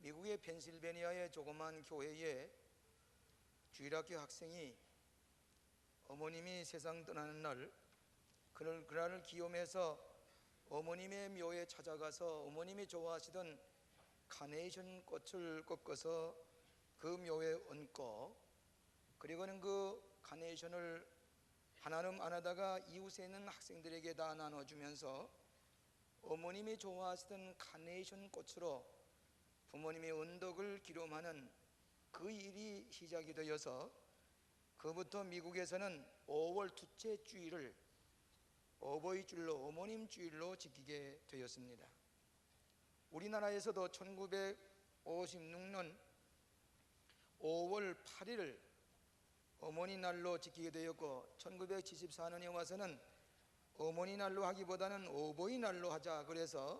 미국의 펜실베니아의 조그만 교회에 주일학교 학생이 어머님이 세상 떠나는 날, 그날을 기념해서 어머님의 묘에 찾아가서 어머님이 좋아하시던 카네이션 꽃을 꺾어서 그 묘에 얹고, 그리고는 그 카네이션을 하나름 안 하다가 이웃에 있는 학생들에게 다 나눠주면서 어머님이 좋아하시던 카네이션 꽃으로 부모님의 은덕을 기념하는 그 일이 시작이 되어서, 그부터 미국에서는 5월 둘째 주일을 어버이 주일로, 어머님 주일로 지키게 되었습니다. 우리나라에서도 1956년 5월 8일을 어머니 날로 지키게 되었고, 1974년에 와서는 어머니 날로 하기보다는 어버이 날로 하자 그래서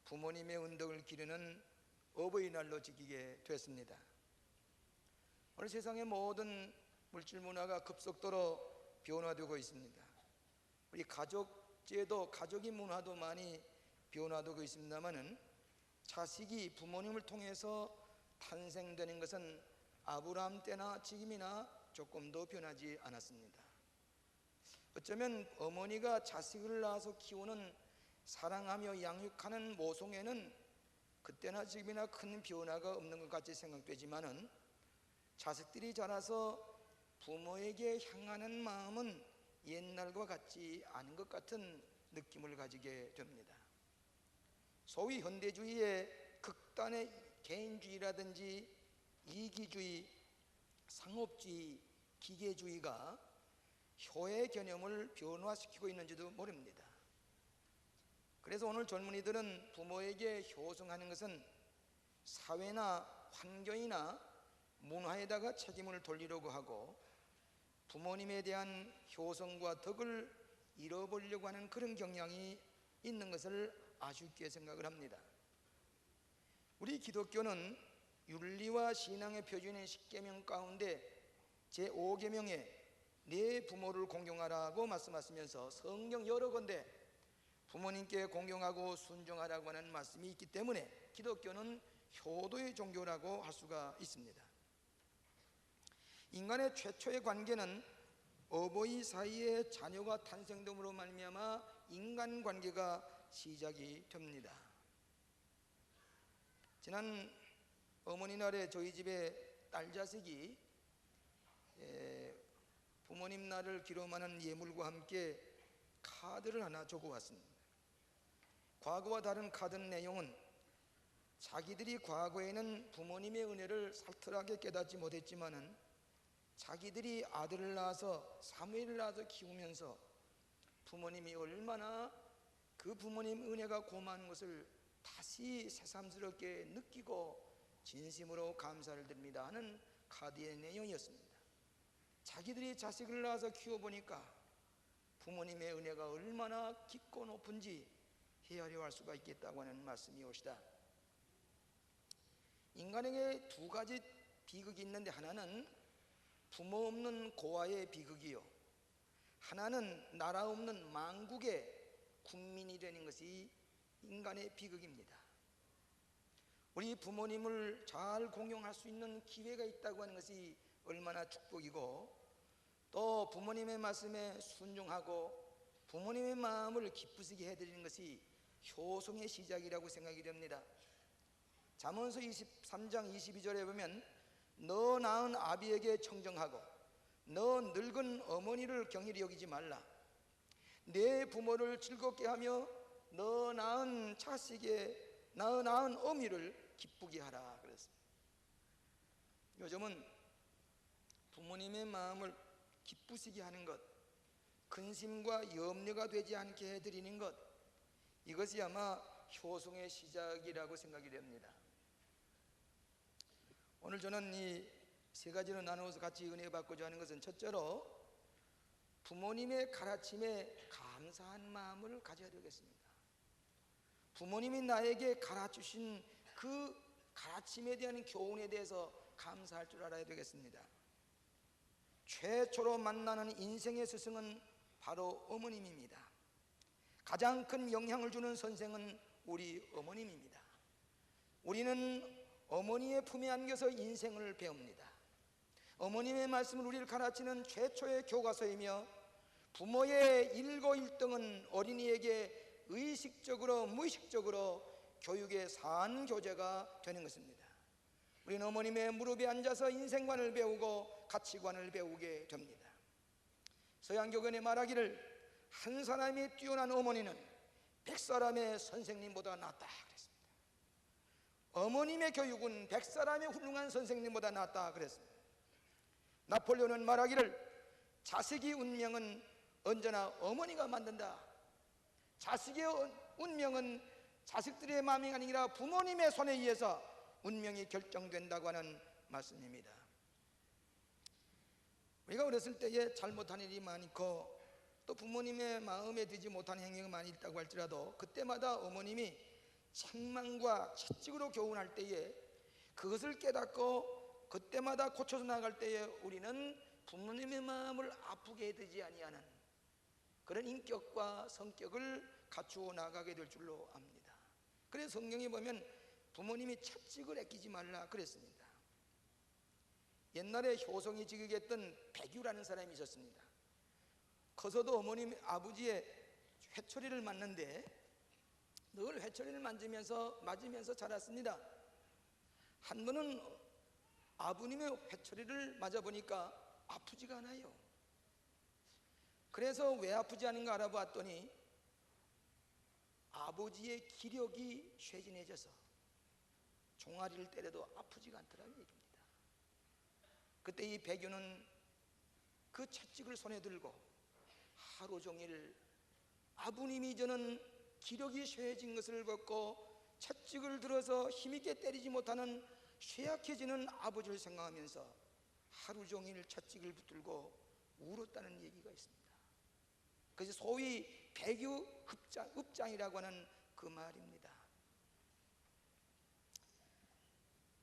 부모님의 은덕을 기르는 어버이 날로 지키게 됐습니다. 오늘 세상의 모든 물질 문화가 급속도로 변화되고 있습니다. 우리 가족제도, 가족의 문화도 많이 변화되고 있습니다만은 자식이 부모님을 통해서 탄생되는 것은 아브라함 때나 지금이나 조금 더 변하지 않았습니다. 어쩌면 어머니가 자식을 낳아서 키우는 사랑하며 양육하는 모성애는 그때나 지금이나 큰 변화가 없는 것 같이 생각되지만은 자식들이 자라서 부모에게 향하는 마음은 옛날과 같지 않은 것 같은 느낌을 가지게 됩니다. 소위 현대주의의 극단의 개인주의라든지 이기주의, 상업주의, 기계주의가 효의 개념을 변화시키고 있는지도 모릅니다. 그래서 오늘 젊은이들은 부모에게 효성하는 것은 사회나 환경이나 문화에다가 책임을 돌리려고 하고, 부모님에 대한 효성과 덕을 잃어버리려고 하는 그런 경향이 있는 것을 아쉽게 생각을 합니다. 우리 기독교는 윤리와 신앙의 표준인 10계명 가운데 제5계명에 내 부모를 공경하라고 말씀하시면서 성경 여러 군데 부모님께 공경하고 순종하라고 하는 말씀이 있기 때문에 기독교는 효도의 종교라고 할 수가 있습니다. 인간의 최초의 관계는 어버이 사이에 자녀가 탄생됨으로 말미암아 인간관계가 시작이 됩니다. 지난 어머니 날에 저희 집에 딸 자식이 부모님 날을 기념하는 예물과 함께 카드를 하나 적어왔습니다. 과거와 다른 카드 내용은 자기들이 과거에는 부모님의 은혜를 살뜰하게 깨닫지 못했지만은 자기들이 아들을 낳아서 사무엘을 낳아서 키우면서 부모님이 얼마나 그 부모님 은혜가 고마운 것을 다시 새삼스럽게 느끼고 진심으로 감사를 드립니다 하는 카드의 내용이었습니다. 자기들이 자식을 낳아서 키워보니까 부모님의 은혜가 얼마나 깊고 높은지 헤아려 할 수가 있겠다고 하는 말씀이옵시다. 인간에게 두 가지 비극이 있는데, 하나는 부모 없는 고아의 비극이요, 하나는 나라 없는 망국의 국민이 되는 것이 인간의 비극입니다. 우리 부모님을 잘 공경할 수 있는 기회가 있다고 하는 것이 얼마나 축복이고, 또 부모님의 말씀에 순종하고 부모님의 마음을 기쁘시게 해드리는 것이 효성의 시작이라고 생각이 됩니다. 잠언서 23장 22절에 보면 너 낳은 아비에게 청정하고 너 늙은 어머니를 경일히 여기지 말라. 내 부모를 즐겁게 하며 너 낳은 자식의 낳은 어미를 기쁘게 하라 그랬습니다. 요즘은 부모님의 마음을 기쁘시게 하는 것, 근심과 염려가 되지 않게 해드리는 것, 이것이 아마 효성의 시작이라고 생각이 됩니다. 오늘 저는 이 세 가지로 나누어서 같이 은혜 받고자 하는 것은, 첫째로 부모님의 가르침에 감사한 마음을 가져야 되겠습니다. 부모님이 나에게 가르쳐주신 그 가르침에 대한 교훈에 대해서 감사할 줄 알아야 되겠습니다. 최초로 만나는 인생의 스승은 바로 어머님입니다. 가장 큰 영향을 주는 선생은 우리 어머님입니다. 우리는 어머니의 품에 안겨서 인생을 배웁니다. 어머님의 말씀을 우리를 가르치는 최초의 교과서이며 부모의 일거일등은 어린이에게 의식적으로 무의식적으로 교육의 산교재가 되는 것입니다. 우리는 어머님의 무릎에 앉아서 인생관을 배우고 가치관을 배우게 됩니다. 서양교견에 말하기를 한 사람이 뛰어난 어머니는 100사람의 선생님보다 낫다 그랬습니다. 어머님의 교육은 100사람의 훌륭한 선생님보다 낫다 그랬습니다. 나폴레옹은 말하기를 자식의 운명은 언제나 어머니가 만든다. 자식의 운명은 자식들의 마음이 아니라 부모님의 손에 의해서 운명이 결정된다고 하는 말씀입니다. 우리가 어렸을 때에 잘못한 일이 많고 또 부모님의 마음에 들지 못한 행위가 많이 있다고 할지라도 그때마다 어머님이 책망과 채찍으로 교훈할 때에 그것을 깨닫고 그때마다 고쳐서 나갈 때에 우리는 부모님의 마음을 아프게 되지 아니하는 그런 인격과 성격을 갖추어 나가게 될 줄로 압니다. 그래서 성경에 보면 부모님이 채찍을 아끼지 말라 그랬습니다. 옛날에 효성이 지극했던 백유라는 사람이 있었습니다. 커서도 어머님 아버지의 회초리를 맞는데 늘 회초리를 맞으면서 자랐습니다. 한 번은 아버님의 회초리를 맞아보니까 아프지가 않아요. 그래서 왜 아프지 않은가 알아봤더니 아버지의 기력이 쇠진해져서 종아리를 때려도 아프지가 않더라는 얘기입니다. 그때 이 백유는 그 채찍을 손에 들고 하루 종일 아버님이 저는 기력이 쇠해진 것을 벗고 채찍을 들어서 힘있게 때리지 못하는 쇠약해지는 아버지를 생각하면서 하루 종일 채찍을 붙들고 울었다는 얘기가 있습니다. 그것이 소위 백유 읍장이라고 하는 그 말입니다.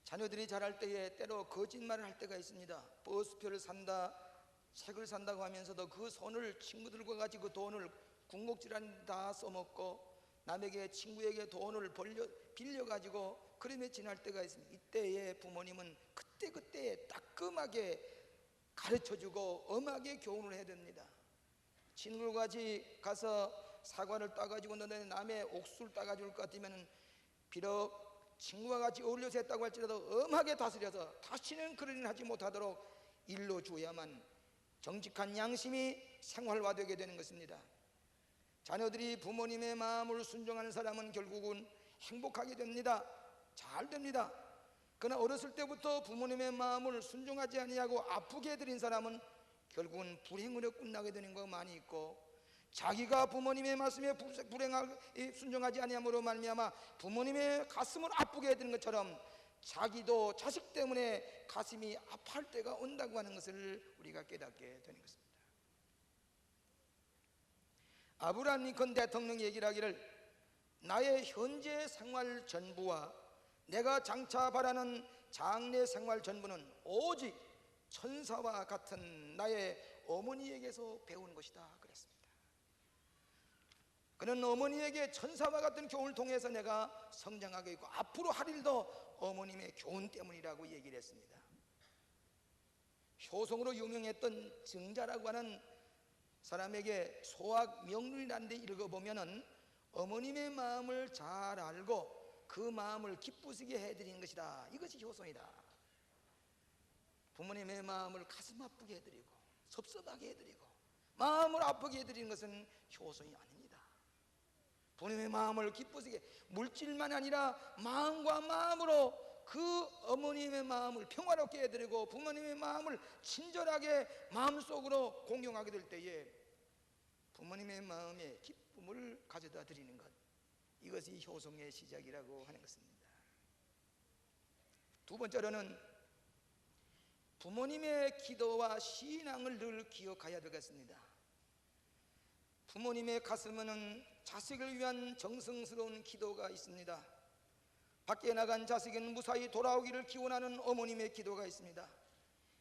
자녀들이 자랄 때에 때로 거짓말을 할 때가 있습니다. 버스표를 산다, 책을 산다고 하면서도 그 손을 친구들과 같이 그 돈을 군곡질한 다 써먹고 남에게 친구에게 돈을 빌려가지고 그러며 지날 때가 있습니다. 이때에 부모님은 그때그때 따끔하게 가르쳐주고 엄하게 교훈을 해야 됩니다. 친구들과 같이 가서 사과를 따가지고 너네 남의 옥수를 따가줄 것 같으면 비록 친구와 같이 어울려서 했다고 할지라도 엄하게 다스려서 다시는 그런 일 하지 못하도록 일러줘야만 정직한 양심이 생활화되게 되는 것입니다. 자녀들이 부모님의 마음을 순종하는 사람은 결국은 행복하게 됩니다. 잘 됩니다. 그러나 어렸을 때부터 부모님의 마음을 순종하지 아니하고 아프게 해드린 사람은 결국은 불행으로 끝나게 되는 거 많이 있고 자기가 부모님의 말씀에 순종하지 아니함으로 말미암아 부모님의 가슴을 아프게 해드린 것처럼 자기도 자식 때문에 가슴이 아파할 때가 온다고 하는 것을 우리가 깨닫게 되는 것입니다. 아브라함 링컨 대통령이 얘기를 하기를 나의 현재 생활 전부와 내가 장차 바라는 장래 생활 전부는 오직 천사와 같은 나의 어머니에게서 배운 것이다 그랬습니다. 그는 어머니에게 천사와 같은 교훈을 통해서 내가 성장하게 있고 앞으로 할 일도 어머님의 교훈 때문이라고 얘기를 했습니다. 효성으로 유명했던 증자라고 하는 사람에게 소학 명륜이라는 데 읽어보면은 어머님의 마음을 잘 알고 그 마음을 기쁘시게 해드리는 것이다. 이것이 효성이다. 부모님의 마음을 가슴 아프게 해드리고 섭섭하게 해드리고 마음을 아프게 해드리는 것은 효성이 아닙니다. 부모님의 마음을 기쁘시게 물질만 아니라 마음과 마음으로 그 어머님의 마음을 평화롭게 해드리고 부모님의 마음을 친절하게 마음속으로 공경하게 될 때에 부모님의 마음에 기쁨을 가져다 드리는 것, 이것이 효성의 시작이라고 하는 것입니다. 두 번째로는 부모님의 기도와 신앙을 늘 기억해야 되겠습니다. 부모님의 가슴에는 자식을 위한 정성스러운 기도가 있습니다. 밖에 나간 자식은 무사히 돌아오기를 기원하는 어머님의 기도가 있습니다.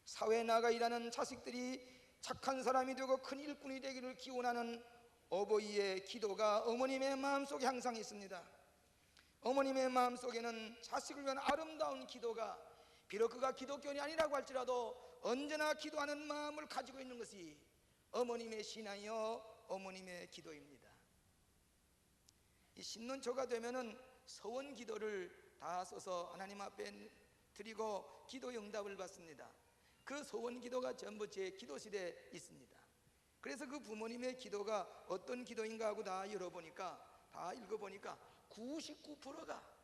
사회에 나가 일하는 자식들이 착한 사람이 되고 큰 일꾼이 되기를 기원하는 어버이의 기도가 어머님의 마음속에 항상 있습니다. 어머님의 마음속에는 자식을 위한 아름다운 기도가, 비록 그가 기독교인이 아니라고 할지라도 언제나 기도하는 마음을 가지고 있는 것이 어머님의 신앙이요 어머님의 기도입니다. 이 신년초가 되면은 서원 기도를 다 써서 하나님 앞에 드리고 기도 응답을 받습니다. 그 서원 기도가 전부 제 기도실에 있습니다. 그래서 그 부모님의 기도가 어떤 기도인가 하고 다 열어보니까, 다 읽어보니까 99%가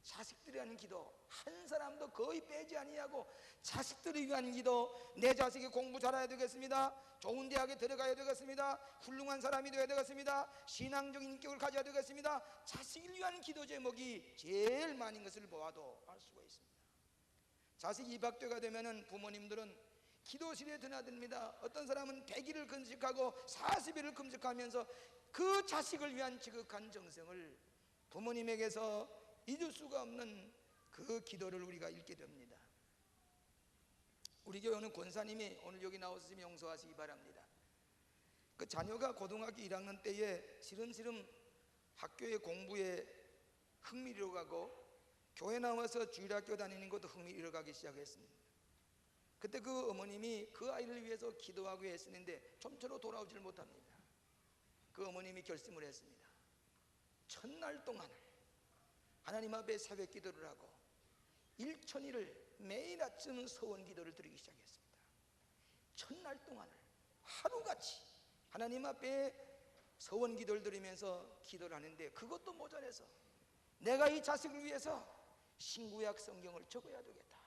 자식들이 하는 기도, 한 사람도 거의 빼지 아니하고 자식들을 위한 기도. 내 자식이 공부 잘해야 되겠습니다. 좋은 대학에 들어가야 되겠습니다. 훌륭한 사람이 되어야 되겠습니다. 신앙적인 인격을 가져야 되겠습니다. 자식을 위한 기도 제목이 제일 많은 것을 보아도 알 수가 있습니다. 자식이 입학교가 되면은 부모님들은 기도실에 드나듭니다. 어떤 사람은 100일을 금식하고 40일을 금식하면서 그 자식을 위한 지극한 정성을 부모님에게서 잊을 수가 없는 그 기도를 우리가 읽게 됩니다. 우리 교회 오는 권사님이 오늘 여기 나오셨으면 용서하시기 바랍니다. 그 자녀가 고등학교 1학년 때에 시름시름 학교의 공부에 흥미를 잃어가고 교회 나와서 주일학교 다니는 것도 흥미를 잃어가기 시작했습니다. 그때 그 어머님이 그 아이를 위해서 기도하고 했었는데 좀처럼 돌아오질 못합니다. 그 어머님이 결심을 했습니다. 첫날 동안을 하나님 앞에 새벽 기도를 하고 일천일을 매일 아침 서원 기도를 드리기 시작했습니다. 첫날 동안을 하루같이 하나님 앞에 서원 기도를 드리면서 기도를 하는데, 그것도 모자라서 내가 이 자식을 위해서 신구약 성경을 적어야 되겠다.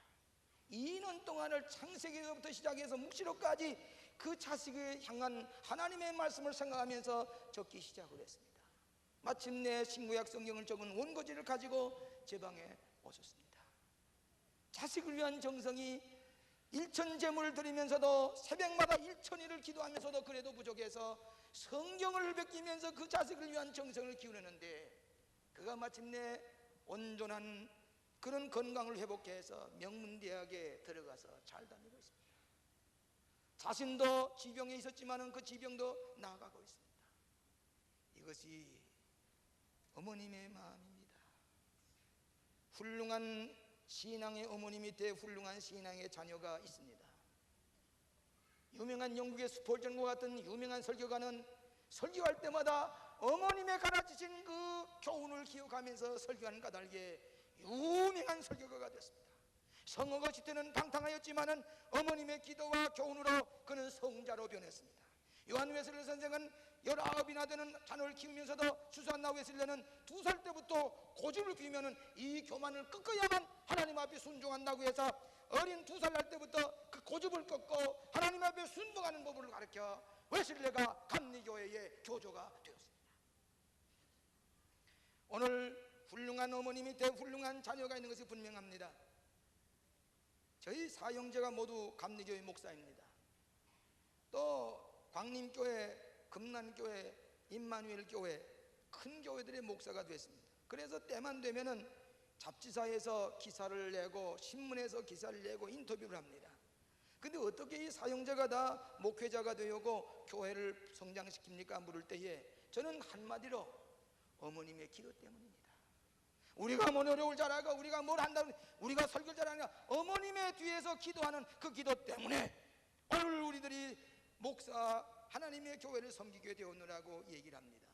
2년 동안을 창세기부터 시작해서 묵시록까지 그 자식을 향한 하나님의 말씀을 생각하면서 적기 시작을 했습니다. 마침내 신구약 성경을 적은 원고지를 가지고 제 방에 오셨습니다. 자식을 위한 정성이 일천 제물을 드리면서도 새벽마다 일천일을 기도하면서도 그래도 부족해서 성경을 베끼면서 그 자식을 위한 정성을 기울였는데, 그가 마침내 온전한 그런 건강을 회복해서 명문대학에 들어가서 잘 다니고 있습니다. 자신도 지병에 있었지만 그 지병도 나아가고 있습니다. 이것이 어머님의 마음입니다. 훌륭한 신앙의 어머니 밑에 훌륭한 신앙의 자녀가 있습니다. 유명한 영국의 스폴전과 같은 유명한 설교가는 설교할 때마다 어머님의 가르치신 그 교훈을 기억하면서 설교하는 까닭에 유명한 설교가가 됐습니다. 성어가 시대는 방탕하였지만 어머님의 기도와 교훈으로 그는 성자로 변했습니다. 요한 웨슬리 선생은 19이나 되는 자녀를 키우면서도 수산나 웨슬리는 2살 때부터 고집을 피우면 이 교만을 꺾어야만 하나님 앞에 순종한다고 해서 어린 2살 날 때부터 그 고집을 꺾고 하나님 앞에 순종하는 법을 가르쳐 웨슬리가 감리교회의 교조가 되었습니다. 오늘 훌륭한 어머니 밑에 훌륭한 자녀가 있는 것이 분명합니다. 저희 사형제가 모두 감리교회 목사입니다. 또 광림교회, 금난교회, 임마누엘교회 큰 교회들의 목사가 됐습니다. 그래서 때만 되면은 잡지사에서 기사를 내고 신문에서 기사를 내고 인터뷰를 합니다. 근데 어떻게 이 사형제가 다 목회자가 되고 교회를 성장시킵니까? 물을 때에 저는 한마디로 어머님의 기도 때문입니다. 우리가 뭐 노력을 잘하고 우리가 뭘 한다고 우리가 설교를 잘하냐, 어머님의 뒤에서 기도하는 그 기도 때문에 오늘 우리들이 목사 하나님의 교회를 섬기게 되었느라고 얘기를 합니다.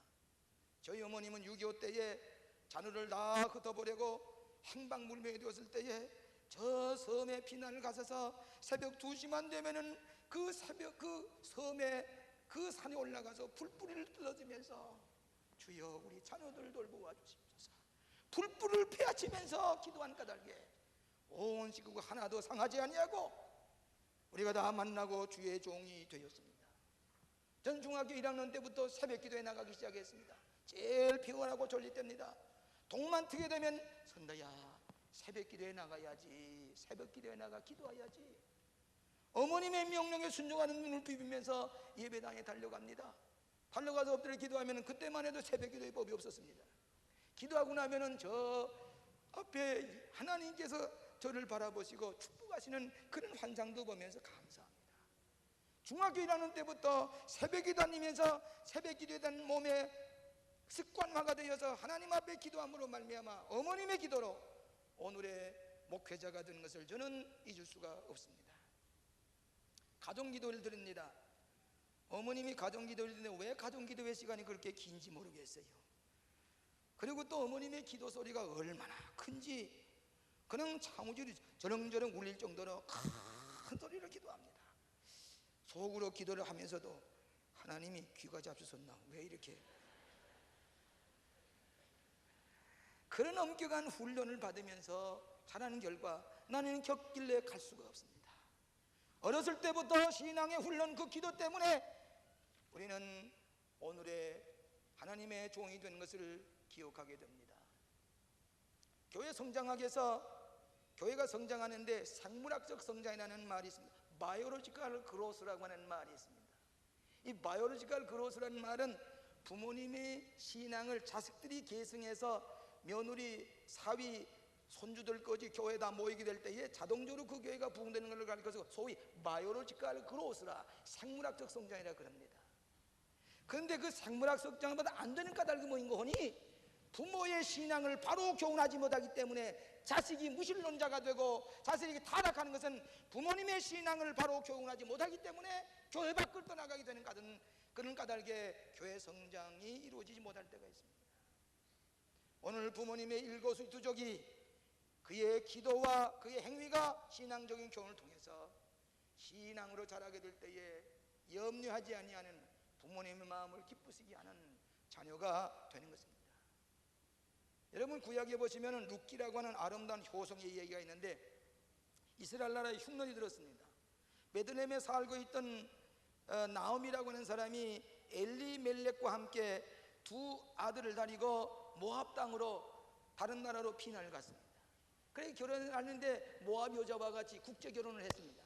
저희 어머님은 6.25 때에 자녀를 다 흩어버리고 행방불명이 되었을 때에 저 섬에 피난을 가셔서 새벽 2시만 되면은 그 새벽 그 섬에 그 산에 올라가서 불뿌리를 뜯어주면서 주여 우리 자녀들 돌보아 주십시오. 불불을 패치면서 기도한 까닭에 온 식구가 하나도 상하지 아니하고 우리가 다 만나고 주의 종이 되었습니다. 전 중학교 1학년 때부터 새벽 기도에 나가기 시작했습니다. 제일 피곤하고 졸릴 때입니다. 동만 트게 되면 선다야 새벽 기도에 나가야지, 새벽 기도에 나가 기도해야지. 어머님의 명령에 순종하는 눈을 비비면서 예배당에 달려갑니다. 달려가서 엎드려 기도하면 그때만 해도 새벽 기도의 법이 없었습니다. 기도하고 나면은 저 앞에 하나님께서 저를 바라보시고 축복하시는 그런 환상도 보면서 감사합니다. 중학교 1학년 때부터 새벽 기도 다니면서 새벽 기도에 대한 몸에 습관화가 되어서 하나님 앞에 기도함으로 말미암아 어머님의 기도로 오늘의 목회자가 되는 것을 저는 잊을 수가 없습니다. 가정기도를 드립니다. 어머님이 가정기도를 드리는데 왜 가정기도의 시간이 그렇게 긴지 모르겠어요. 그리고 또 어머님의 기도 소리가 얼마나 큰지 그냥 창우질이 저렁저렁 울릴 정도로 큰 소리로 기도합니다. 속으로 기도를 하면서도 하나님이 귀가 잡수셨나 왜 이렇게, 그런 엄격한 훈련을 받으면서 자라는 결과 나는 겪길래 갈 수가 없습니다. 어렸을 때부터 신앙의 훈련, 그 기도 때문에 우리는 오늘의 하나님의 종이 되는 것을 기억하게 됩니다. 교회 성장하기 위해서 교회가 성장하는데 생물학적 성장이라는 말이 있습니다. 바이오로지컬 그로스라고 하는 말이 있습니다. 이 바이오로지컬 그로스라는 말은 부모님의 신앙을 자식들이 계승해서 며느리, 사위, 손주들까지 교회에 다 모이게 될 때에 자동적으로 그 교회가 부흥되는 것을 가리켜서 소위 바이오로지컬 그로스라, 생물학적 성장이라 그럽니다. 그런데 그 생물학 성장보다 안 되는 까닭이 뭐인 거니? 부모의 신앙을 바로 교훈하지 못하기 때문에 자식이 무신론자가 되고 자식이 타락하는 것은 부모님의 신앙을 바로 교훈하지 못하기 때문에 교회 밖을 떠나가게 되는 그런 까닭에 교회 성장이 이루어지지 못할 때가 있습니다. 오늘 부모님의 일거수일투족이 그의 기도와 그의 행위가 신앙적인 교훈을 통해서 신앙으로 자라게 될 때에 염려하지 아니하는 부모님의 마음을 기쁘시게 하는 자녀가 되는 것입니다. 여러분 구약에 보시면 룻기라고 하는 아름다운 효성의 이야기가 있는데 이스라엘 나라에 흉년이 들었습니다. 베들레헴에 살고 있던 나오미라고 하는 사람이 엘리멜렉과 함께 두 아들을 데리고 모압 땅으로 다른 나라로 피난을 갔습니다. 그래서 결혼을 하는데 모압 여자와 같이 국제 결혼을 했습니다.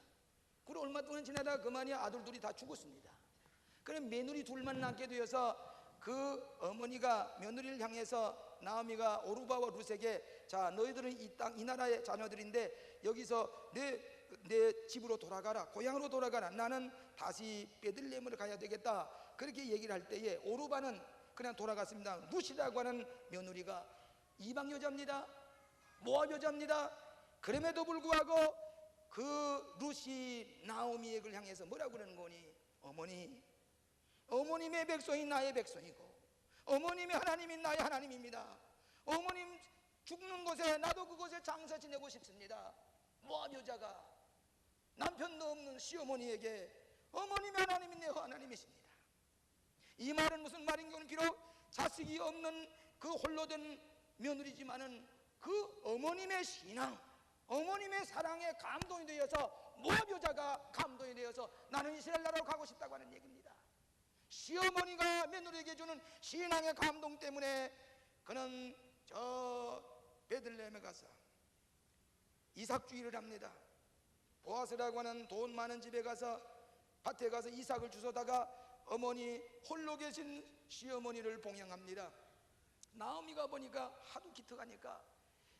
그리고 얼마 동안 지나다가 그만이 아들 둘이 다 죽었습니다. 그래 며느리 둘만 남게 되어서 그 어머니가 며느리를 향해서 나오미가 오르바와 룻에게 자 너희들은 이 나라의 자녀들인데 여기서 내 집으로 돌아가라, 고향으로 돌아가라, 나는 다시 베들레헴으로 가야 되겠다, 그렇게 얘기를 할 때에 오르바는 그냥 돌아갔습니다. 룻이라고 하는 며느리가 이방 여자입니다. 모압 여자입니다. 그럼에도 불구하고 그 룻이 나오미를 향해서 뭐라고 그러는 거니? 어머니, 어머님의 백성이 나의 백성이고 어머님의 하나님이 나의 하나님입니다. 어머님 죽는 곳에 나도 그곳에 장사 지내고 싶습니다. 모압 여자가 남편도 없는 시어머니에게 어머님의 하나님이 내 하나님이십니다. 이 말은 무슨 말인가는 비록 자식이 없는 그 홀로 된 며느리지만은 그 어머님의 신앙, 어머님의 사랑에 감동이 되어서 모압 여자가 감동이 되어서 나는 이스라엘 나라로 가고 싶다고 하는 얘기입니다. 시어머니가 며느리에게 주는 신앙의 감동 때문에 그는 저 베들레헴에 가서 이삭주의를 합니다. 보아스라고 하는 돈 많은 집에 가서 밭에 가서 이삭을 주워다가 어머니 홀로 계신 시어머니를 봉양합니다. 나오미가 보니까 하도 기특하니까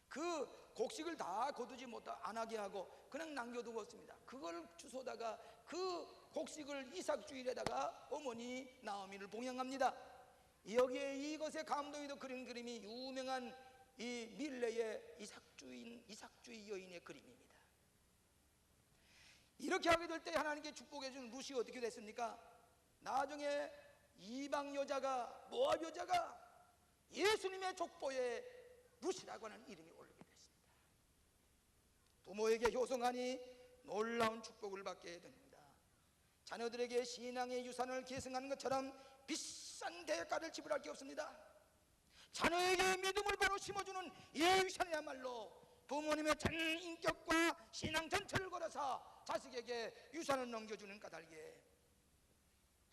그 곡식을 다 거두지 안 하게 하고 그냥 남겨두었습니다. 그걸 주워다가 그 곡식을 이삭주일에다가 어머니 나오미를 봉양합니다. 여기에 이것에 감동이 더 그린 그림이 유명한 이 밀레의 이삭주의 여인의 그림입니다. 이렇게 하게 될 때 하나님께 축복해 준 룻이 어떻게 됐습니까? 나중에 이방 여자가, 모압 여자가 예수님의 족보에 룻이라고 하는 이름이 올리게 됐습니다. 부모에게 효성하니 놀라운 축복을 받게 됩니다. 자녀들에게 신앙의 유산을 계승하는 것처럼 비싼 대가를 지불할 게 없습니다. 자녀에게 믿음을 바로 심어주는 이 유산이야말로 부모님의 전 인격과 신앙 전체를 걸어서 자식에게 유산을 넘겨주는 까닭에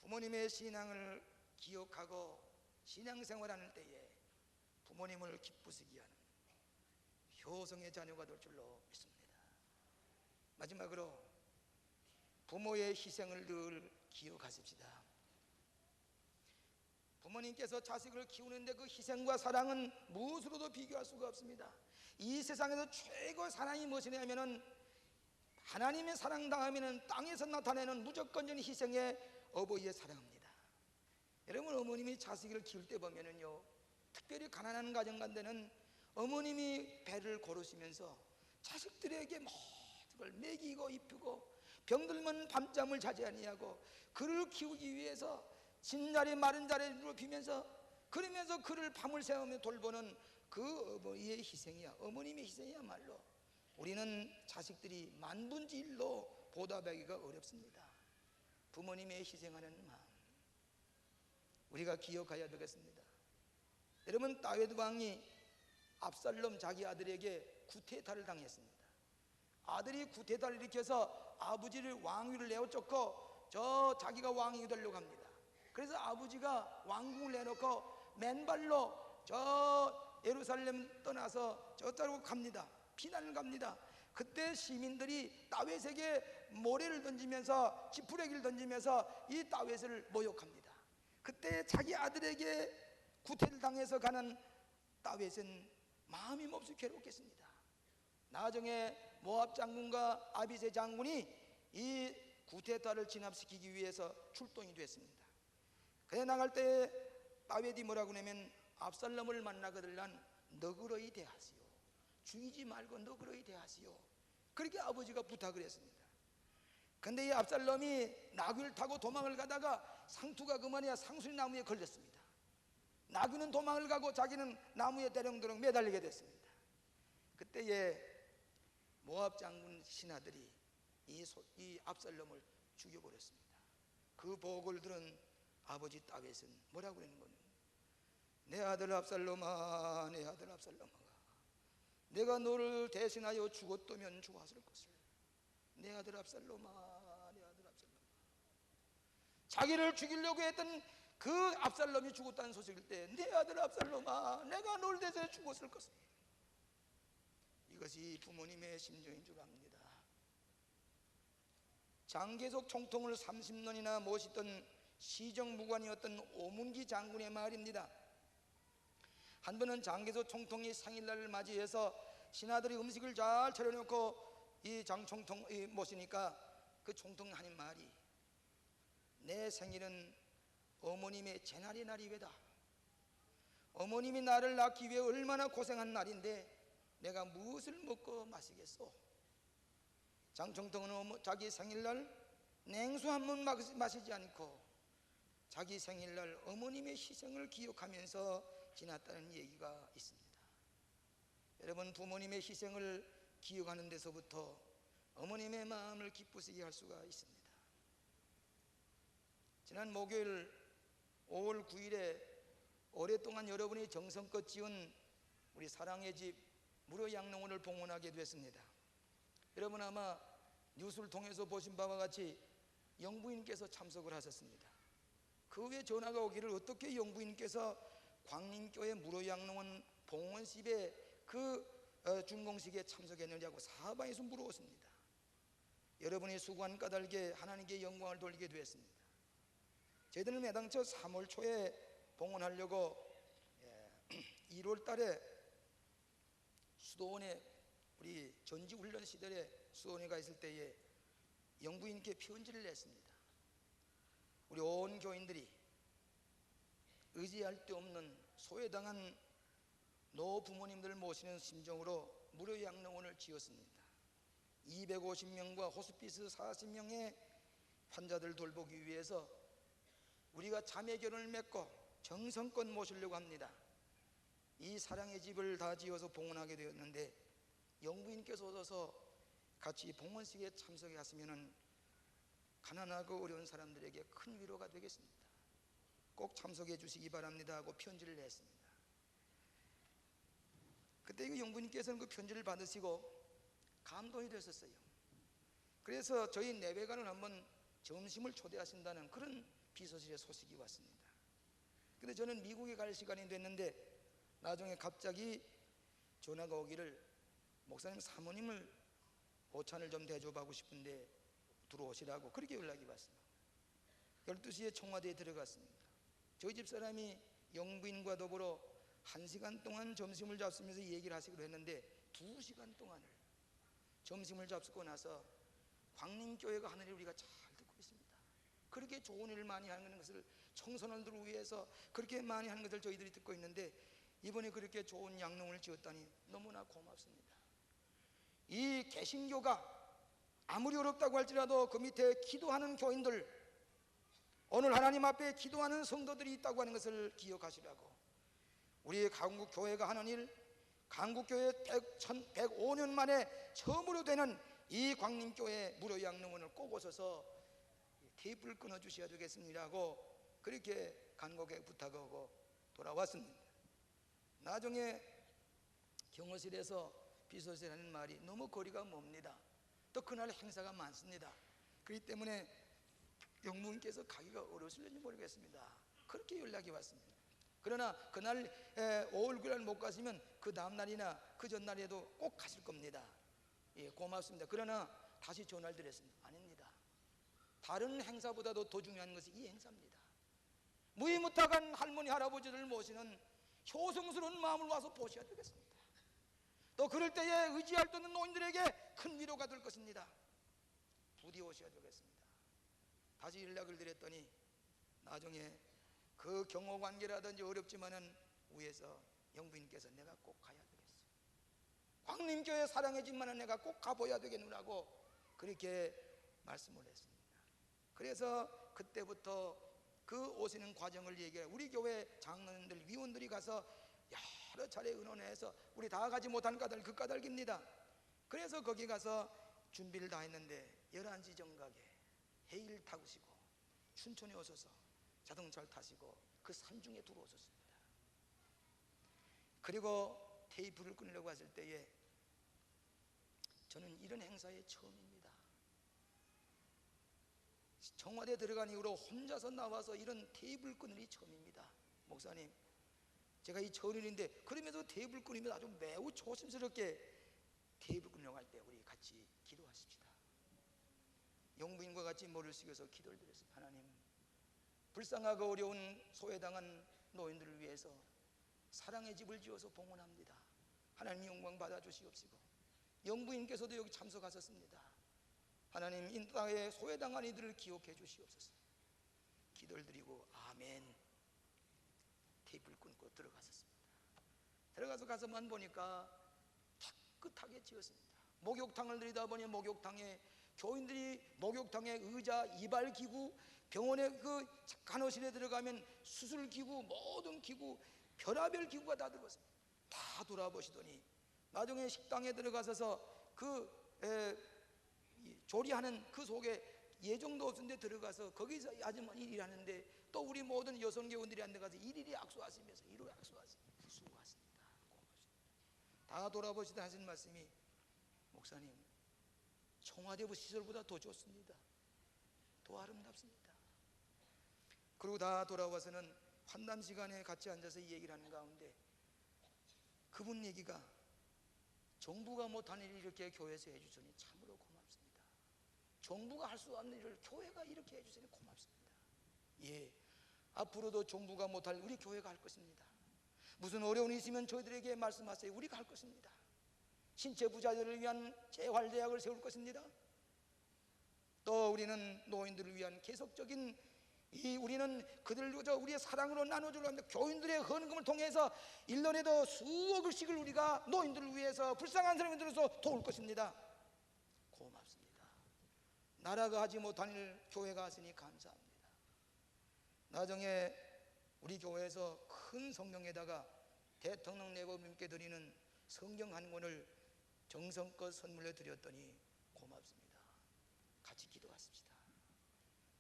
부모님의 신앙을 기억하고 신앙생활하는 때에 부모님을 기쁘시게 하는 효성의 자녀가 될 줄로 믿습니다. 마지막으로 부모의 희생을 늘 기억하십시다. 부모님께서 자식을 키우는데 그 희생과 사랑은 무엇으로도 비교할 수가 없습니다. 이 세상에서 최고 사랑이 무엇이냐면은 하나님의 사랑 다음에는 땅에서 나타내는 무조건적인 희생의 어버이의 사랑입니다. 여러분, 어머님이 자식을 키울 때 보면은요, 특별히 가난한 가정 간데는 어머님이 배를 고르시면서 자식들에게 모든 걸 먹이고 입히고 병들면 밤잠을 자지 아니하고 그를 키우기 위해서 진자리 마른 자리를 비면서 그러면서 그를 밤을 새우며 돌보는 그 어머니의 희생이야, 어머님의 희생이야말로 우리는 자식들이 만분의 일로 보답하기가 어렵습니다. 부모님의 희생하는 마음 우리가 기억해야 되겠습니다. 여러분, 다윗 왕이 압살롬 자기 아들에게 구테타를 당했습니다. 아들이 구테타를 일으켜서 아버지를 왕위를 내어쫓고 자기가 왕이 되려고 합니다. 그래서 아버지가 왕궁을 내놓고 맨발로 예루살렘 떠나서 저쪽으로 갑니다. 피난을 갑니다. 그때 시민들이 다윗에게 모래를 던지면서 지푸레기를 던지면서 이 다윗을 모욕합니다. 그때 자기 아들에게 구태를 당해서 가는 다윗은 마음이 몹시 괴롭겠습니다. 나중에 모압 장군과 아비세 장군이 이 구테타를 진압시키기 위해서 출동이 됐습니다. 그래 나갈 때 다윗이 뭐라고 하냐면 압살롬을 만나거들란 너그러이 대하시오, 죽이지 말고 너그러이 대하시오, 그렇게 아버지가 부탁을 했습니다. 근데 이 압살롬이 나귀를 타고 도망을 가다가 상투가 그만이야 상수리 나무에 걸렸습니다. 나귀는 도망을 가고 자기는 나무에 대령대령 매달리게 됐습니다. 그때에 모압 장군 신하들이 이 압살롬을 죽여버렸습니다. 그 보고를 들은 아버지 다윗은 뭐라고 그러는 거냐, 내 아들 압살롬아, 내 아들 압살롬아, 내가 너를 대신하여 죽었다면 좋았을 것을. 내 아들 압살롬아, 내 아들 압살롬아. 자기를 죽이려고 했던 그 압살롬이 죽었다는 소식일 때 내 아들 압살롬아, 내가 너를 대신해 죽었을 것을. 이것이 부모님의 심정인 줄 압니다. 장개석 총통을 30년이나 모시던 시정무관이었던 오문기 장군의 말입니다. 한 번은 장개석 총통이 생일날을 맞이해서 신하들이 음식을 잘 차려놓고 이 장총통이 모시니까 그 총통이 하는 말이, 내 생일은 어머님의 제날의 날이외다. 어머님이 나를 낳기 위해 얼마나 고생한 날인데 내가 무엇을 먹고 마시겠소. 장총통은 자기 생일날 냉수 한 번 마시지 않고 자기 생일날 어머님의 희생을 기억하면서 지났다는 얘기가 있습니다. 여러분, 부모님의 희생을 기억하는 데서부터 어머님의 마음을 기쁘시게 할 수가 있습니다. 지난 목요일 5월 9일에 오랫동안 여러분이 정성껏 지은 우리 사랑의 집 무료 양로원을 봉헌하게 됐습니다. 여러분 아마 뉴스를 통해서 보신 바와 같이 영부인께서 참석을 하셨습니다. 그 후에 전화가 오기를 어떻게 영부인께서 광림교회 무료 양로원 봉헌식에 준공식에 참석했느냐고 사방에서 물어왔습니다. 여러분이 수고한 까닭에 하나님께 영광을 돌리게 되었습니다. 저희들은 매당초 3월 초에 봉헌하려고 1월 달에 수도원에 우리 전지훈련 시절에 수도원에 가 있을 때에 영부인께 편지를 냈습니다. 우리 온 교인들이 의지할 데 없는 소외당한 노부모님들을 모시는 심정으로 무료 양로원을 지었습니다. 250명과 호스피스 40명의 환자들 돌보기 위해서 우리가 자매 결혼을 맺고 정성껏 모시려고 합니다. 이 사랑의 집을 다 지어서 봉헌하게 되었는데 영부인께서 오셔서 같이 봉헌식에 참석해 하시면은 가난하고 어려운 사람들에게 큰 위로가 되겠습니다. 꼭 참석해 주시기 바랍니다 하고 편지를 냈습니다. 그때 그 영부인께서는 그 편지를 받으시고 감동이 되셨어요. 그래서 저희 내외관을 한번 점심을 초대하신다는 그런 비서실의 소식이 왔습니다. 근데 저는 미국에 갈 시간이 됐는데 나중에 갑자기 전화가 오기를, 목사님 사모님을 오찬을 좀 대접하고 싶은데 들어오시라고 그렇게 연락이 왔습니다. 12시에 청와대에 들어갔습니다. 저희 집 사람이 영부인과 더불어 1시간 동안 점심을 잡수면서 얘기를 하시기로 했는데 2시간 동안을 점심을 잡수고 나서 광림교회가 하는 일 우리가 잘 듣고 있습니다. 그렇게 좋은 일을 많이 하는 것을 청소년들을 위해서 그렇게 많이 하는 것을 저희들이 듣고 있는데, 이번에 그렇게 좋은 양농을 지었다니 너무나 고맙습니다. 이 개신교가 아무리 어렵다고 할지라도 그 밑에 기도하는 교인들, 오늘 하나님 앞에 기도하는 성도들이 있다고 하는 것을 기억하시라고, 우리 강국교회가 하는 일, 강국교회 105년 만에 처음으로 되는 이 광림교회 무료 양농원을 꼭 오셔서 테이프를 끊어주셔야 되겠습니다고 그렇게 간곡하게 부탁하고 돌아왔습니다. 나중에 경호실에서 비서실하는 말이 너무 거리가 멉니다. 또 그날 행사가 많습니다. 그렇기 때문에 영무님께서 가기가 어려우실지 모르겠습니다. 그렇게 연락이 왔습니다. 그러나 그날 5월 9일 못 가시면 그 다음날이나 그 전날에도 꼭 가실 겁니다. 예, 고맙습니다. 그러나 다시 전화를 드렸습니다. 아닙니다. 다른 행사보다도 더 중요한 것이 이 행사입니다. 무이무탁한 할머니 할아버지를 모시는 효성스러운 마음을 와서 보셔야 되겠습니다. 또 그럴 때에 의지할 수 있는 노인들에게 큰 위로가 될 것입니다. 부디 오셔야 되겠습니다. 다시 연락을 드렸더니 나중에 그 경호관계라든지 어렵지만은 위에서 영부인께서 내가 꼭 가야 되겠어, 광림교회 사랑해지만은 내가 꼭 가봐야 되겠느라고 그렇게 말씀을 했습니다. 그래서 그때부터 그 오시는 과정을 얘기해 우리 교회 장로님들 위원들이 가서 여러 차례 의논해서 우리 다 가지 못한 까닭 그 까닭입니다. 그래서 거기 가서 준비를 다 했는데 11시 정각에 해일 타시고 춘천에 오셔서 자동차를 타시고 그 산중에 들어오셨습니다. 그리고 테이프를 끊으려고 했을 때에 저는 이런 행사에 처음입니다. 청와대 들어간 이후로 혼자서 나와서 이런 테이프를 끊는 일이 처음입니다. 목사님, 제가 이 전인인데 그러면서 테이프를 끊으면 아주 매우 조심스럽게 테이프를 끊으려고 할 때 우리 같이 기도하십시다. 영부인과 같이 머리를 숙여서 기도를 드렸습니다. 하나님, 불쌍하고 어려운 소외당한 노인들을 위해서 사랑의 집을 지어서 봉헌합니다. 하나님 영광 받아주시옵시고, 영부인께서도 여기 참석하셨습니다. 하나님, 이 땅에 소외당한 이들을 기억해 주시옵소서. 기도를 드리고 아멘. 테이프를 끊고 들어갔었습니다. 들어가서 가서만 보니까 깨끗하게 지었습니다. 목욕탕을 들이다 보니 목욕탕에 교인들이 목욕탕에 의자, 이발기구, 병원에 그 간호실에 들어가면 수술기구, 모든 기구, 별의별 기구가 다 들어갔습니다. 다 돌아보시더니 나중에 식당에 들어가셔서 조리하는 그 속에 예정도 없는데 들어가서 거기서 아주머니 일하는데 또 우리 모든 여성 교원들이 안 들어가서 일일이 악수하시면서 이로 악수하십니다. 수고하십니다. 고맙습니다. 다 돌아보시다 하신 말씀이, 목사님, 청와대부 시설보다 더 좋습니다. 더 아름답습니다. 그리고 다 돌아와서는 환담 시간에 같이 앉아서 이 얘기를 하는 가운데 그분 얘기가, 정부가 못하는 일을 이렇게 교회에서 해주시니 참으로 고맙습니다. 정부가 할 수 없는 일을 교회가 이렇게 해주시니 고맙습니다. 예, 앞으로도 정부가 못할 우리 교회가 할 것입니다. 무슨 어려움이 있으면 저희들에게 말씀하세요. 우리가 할 것입니다. 신체 부자들을 위한 재활대학을 세울 것입니다. 또 우리는 노인들을 위한 계속적인 우리는 그들과 우리의 사랑으로 나눠주려 합니다. 교인들의 헌금을 통해서 1년에도 수억을씩을 우리가 노인들을 위해서 불쌍한 사람들로서 도울 것입니다. 고맙습니다. 나라가 하지 못한 일 교회가 하시니 감사합니다. 나중에 우리 교회에서 큰 성경에다가 대통령 내고님께 드리는 성경 한 권을 정성껏 선물로 드렸더니 고맙습니다. 같이 기도하십시다.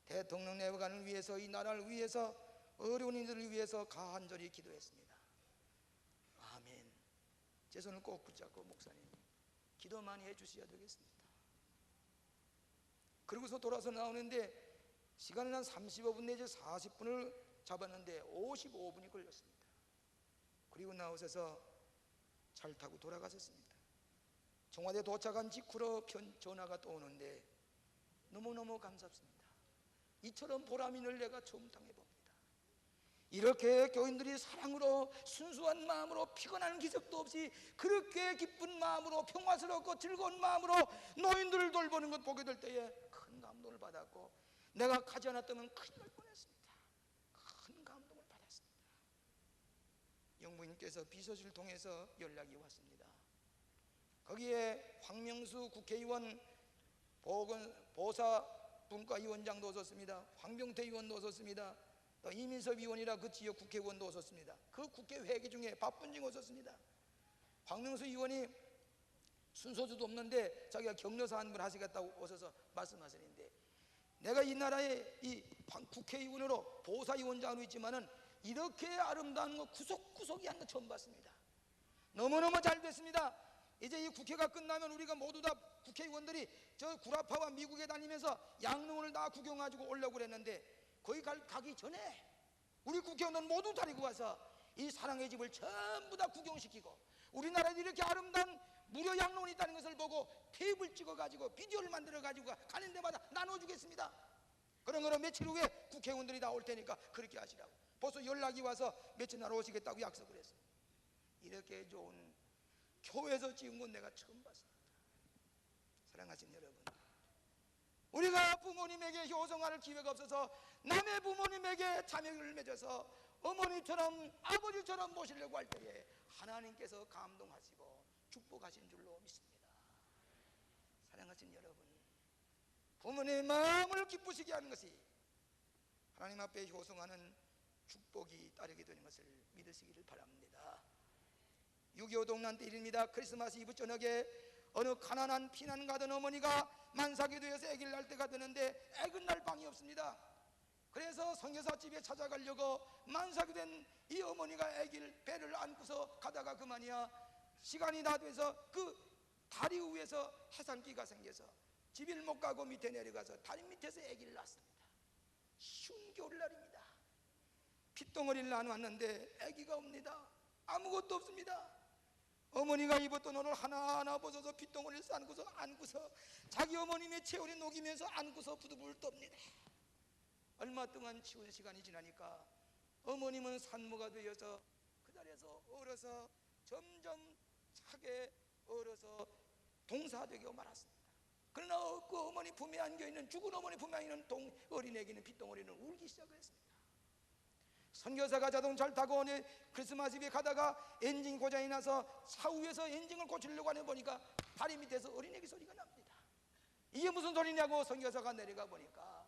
대통령 내관을 위해서, 이 나라를 위해서, 어려운 이들을 위해서 간절히 기도했습니다. 아멘. 제 손을 꼭 붙잡고 목사님 기도 많이 해주셔야 되겠습니다. 그러고서 돌아서 나오는데 시간은 한 35분 내지 40분을 잡았는데 55분이 걸렸습니다. 그리고 나오셔서 차를 타고 돌아가셨습니다. 청와대 도착한 직후로 전화가 또 오는데 너무너무 감사합니다. 이처럼 보람 있는 내가 처음 당해봅니다. 이렇게 교인들이 사랑으로 순수한 마음으로 피곤한 기색도 없이 그렇게 기쁜 마음으로 평화스럽고 즐거운 마음으로 노인들을 돌보는 것 보게 될 때에 큰 감동을 받았고, 내가 가지 않았다면 큰일 날 뻔했습니다. 영부인께서 비서실을 통해서 연락이 왔습니다. 거기에 황명수 국회의원, 보사분과위원장도 오셨습니다. 황병태 의원도 오셨습니다. 또 이민섭 의원이라 그 지역 국회의원도 오셨습니다. 그 국회 회기 중에 바쁜 중에 오셨습니다. 황명수 의원이 순서주도 없는데 자기가 격려사 한 분 하시겠다고 오셔서 말씀하시는데, 내가 이 나라의 이 국회의원으로 보사위원장으로 있지만은 이렇게 아름다운 거 구석구석이 한 거 처음 봤습니다. 너무너무 잘 됐습니다. 이제 이 국회가 끝나면 우리가 모두 다 국회의원들이 저 구라파와 미국에 다니면서 양릉을 다 구경가지고 오려고 그랬는데, 거기 가기 전에 우리 국회의원들 모두 데리고 와서 이 사랑의 집을 전부 다 구경시키고, 우리나라에 이렇게 아름다운 무료 양로원이 있다는 것을 보고 테이블 찍어가지고 비디오를 만들어가지고 가는 데마다 나눠주겠습니다. 그러므로 며칠 후에 국회의원들이 다 올 테니까 그렇게 하시라고 벌써 연락이 와서 며칠 날 오시겠다고 약속을 했어요. 이렇게 좋은 교회에서 지은 건 내가 처음 봤습니다. 사랑하신 여러분, 우리가 부모님에게 효성할 기회가 없어서 남의 부모님에게 자매를 맺어서 어머니처럼 아버지처럼 모시려고 할 때에 하나님께서 감동하시고 축복하신 줄로 믿습니다. 사랑하신 여러분, 부모님의 마음을 기쁘시게 하는 것이 하나님 앞에 효성하는 축복이 따르게 되는 것을 믿으시기를 바랍니다. 6.25 동란 때 일입니다. 크리스마스 이브 저녁에 어느 가난한 피난 가던 어머니가 만삭이 되어서 아기를 낳을 때가 되는데 아기를 낳을 방이 없습니다. 그래서 선교사 집에 찾아가려고 만삭이 된 이 어머니가 아기를 배를 안고서 가다가 그만이야 시간이 다 돼서 그 다리 위에서 해산기가 생겨서 집을 못 가고 밑에 내려가서 다리 밑에서 아기를 낳았습니다. 쉬운 겨울날입니다. 핏덩어리를 나눠왔는데 아기가 옵니다. 아무것도 없습니다. 어머니가 입었던 옷을 하나하나 벗어서 핏덩어리를 안고서 자기 어머님의 체온이 녹이면서 안고서 부두부를 떱니다. 얼마 동안 치운 시간이 지나니까 어머님은 산모가 되어서 그 자리에서 얼어서 점점 차게 얼어서 동사되고 말았습니다. 그러나 그 어머니 품에 안겨있는, 죽은 어머니 품에 안겨있는 어린애기는 핏덩어리는 울기 시작했습니다. 선교사가 자동차를 타고 어느 크리스마스 집에 가다가 엔진 고장이 나서 차후에서 엔진을 고치려고 하는 보니까 다리 밑에서 어린애기 소리가 납니다. 이게 무슨 소리냐고 선교사가 내려가 보니까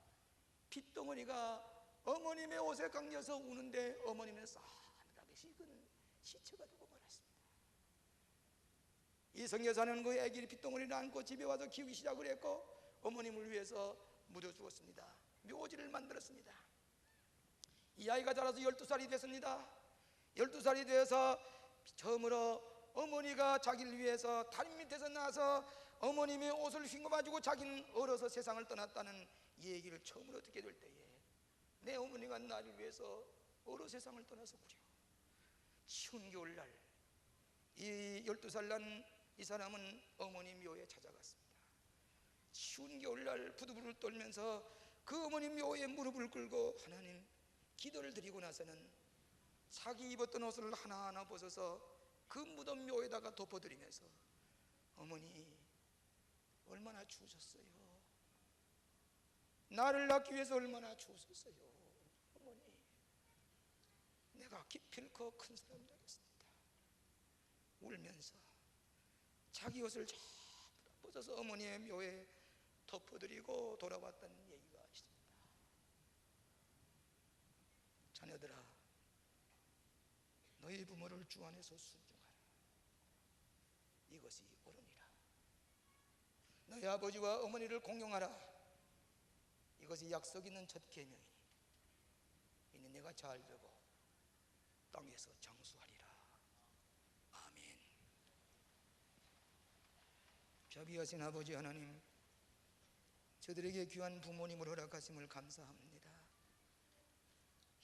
핏덩어리가 어머님의 옷에 감겨서 우는데 어머님은 싸늘하게 식은 지쳐가지고 말았습니다. 이 선교사는 그 아기를 핏덩어리를 안고 집에 와서 키우기 시작을 했고 어머님을 위해서 묻어주었습니다. 묘지를 만들었습니다. 이 아이가 자라서 12살이 됐습니다. 12살이 되어서 처음으로 어머니가 자기를 위해서 다리 밑에서 나서 어머님의 옷을 휘고가지고 자기는 얼어서 세상을 떠났다는 이 얘기를 처음으로 듣게 될 때에 내 어머니가 나를 위해서 얼어 세상을 떠나서구려. 추운 겨울날 이 12살 난 이 사람은 어머니 묘에 찾아갔습니다. 추운 겨울날 부두부를 떨면서 그 어머니 묘에 무릎을 꿇고 하나님 기도를 드리고 나서는 자기 입었던 옷을 하나하나 벗어서 그 무덤 묘에다가 덮어드리면서 어머니 얼마나 추우셨어요. 나를 낳기 위해서 얼마나 추우셨어요. 어머니 내가 기필코 큰 사람 되겠습니다. 울면서 자기 옷을 전부 다 벗어서 어머니의 묘에 덮어드리고 돌아왔다는 얘기가 있습니다. 자녀들아, 너희 부모를 주 안에서 순종하라. 이것이 옳으니라. 너희 아버지와 어머니를 공경하라. 이것이 약속 있는 첫 계명이니 이는 내가 잘 되고 땅에서 장수하리라. 아멘. 자비하신 아버지 하나님, 저들에게 귀한 부모님을 허락하심을 감사합니다.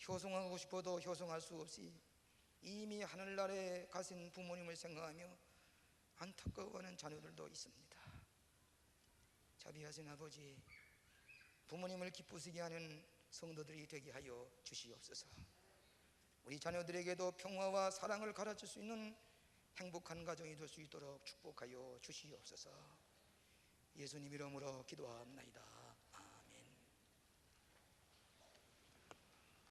효성하고 싶어도 효성할 수 없이 이미 하늘나라에 가신 부모님을 생각하며 안타까워하는 자녀들도 있습니다. 자비하신 아버지, 부모님을 기쁘시게 하는 성도들이 되게 하여 주시옵소서. 우리 자녀들에게도 평화와 사랑을 가르칠 수 있는 행복한 가정이 될 수 있도록 축복하여 주시옵소서. 예수님 이름으로 기도합나이다.